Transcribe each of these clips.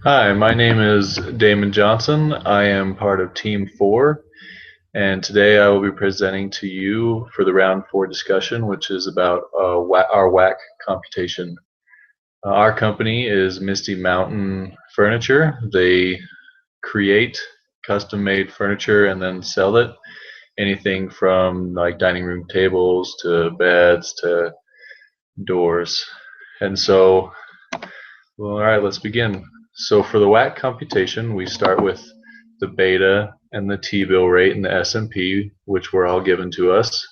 Hi, my name is Damon Johnson. I am part of Team 4, and today I will be presenting to you for the round 4 discussion, which is about our WACC computation. Our company is Misty Mountain Furniture. They create custom-made furniture and then sell it. Anything from like dining room tables to beds to doors. And so, well, all right, let's begin. So for the WACC computation, we start with the beta and the T-bill rate and the S&P, which were all given to us.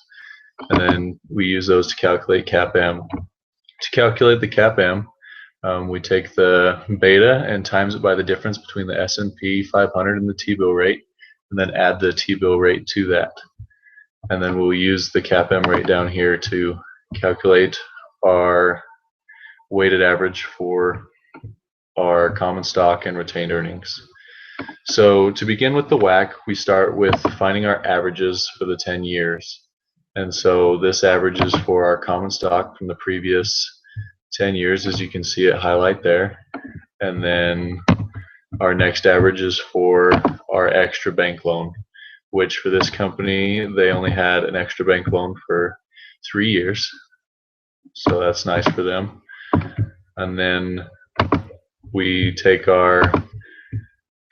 And then we use those to calculate CAPM. To calculate the CAPM, we take the beta and times it by the difference between the S&P 500 and the T-bill rate, and then add the T-bill rate to that. And then we'll use the CAPM rate down here to calculate our weighted average for our common stock and retained earnings. So to begin with the WACC, we start with finding our averages for the 10 years. And so this average is for our common stock from the previous 10 years, as you can see it highlight there. And then our next average is for our extra bank loan, which for this company, they only had an extra bank loan for 3 years. So that's nice for them. And then we take our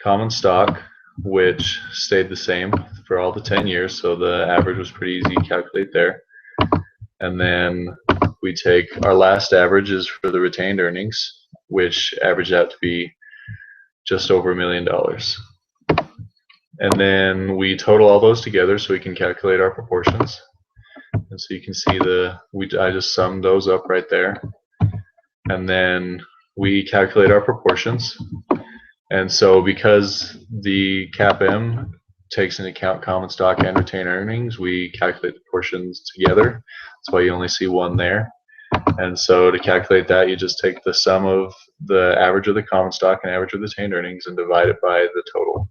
common stock, which stayed the same for all the 10 years, so the average was pretty easy to calculate there. And then we take our last averages for the retained earnings, which averaged out to be just over $1 million. And then we total all those together so we can calculate our proportions. And so you can see I just summed those up right there. And then we calculate our proportions. And so because the CAPM takes into account common stock and retained earnings, we calculate the portions together. That's why you only see one there. And so to calculate that, you just take the sum of the average of the common stock and average of the retained earnings and divide it by the total.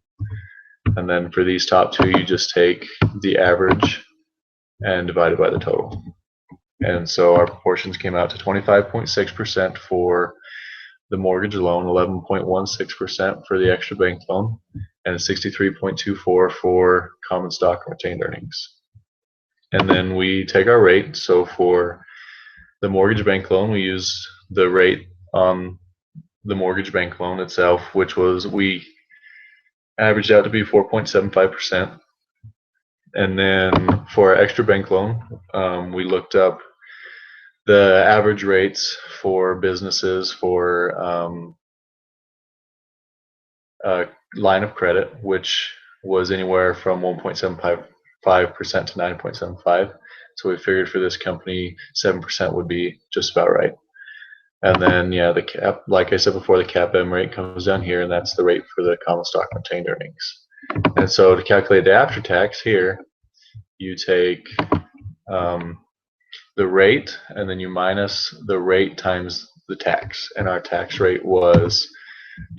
And then for these top two, you just take the average and divide it by the total. And so our proportions came out to 25.6% for the mortgage loan, 11.16% for the extra bank loan, and 63.24% for common stock and retained earnings. And then we take our rate. So for the mortgage bank loan, we use the rate on the mortgage bank loan itself, which we averaged out to be 4.75%. And then for our extra bank loan, we looked up the average rates for businesses for line of credit, which was anywhere from 1.75% to 9.75%. So we figured for this company, 7% would be just about right. And then, yeah, the cap, like I said before, the CAPM rate comes down here, and that's the rate for the common stock retained earnings. And so to calculate the after tax here, you take the rate, and then you minus the rate times the tax. And our tax rate was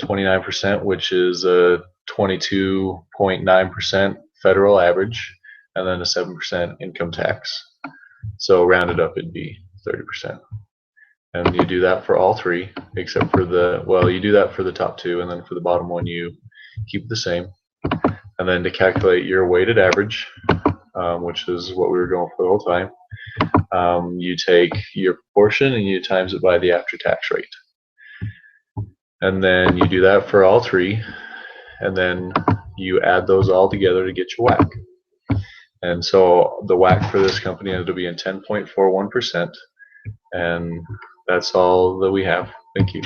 29%, which is a 22.9% federal average, and then a 7% income tax. So rounded up, it'd be 30%. And you do that for all three, except for you do that for the top two, and then for the bottom one, you keep the same. And then to calculate your weighted average, which is what we were going for the whole time, you take your proportion and you times it by the after-tax rate. And then you do that for all three, and then you add those all together to get your WACC. And so the WACC for this company ended up being 10.41%, and that's all that we have. Thank you.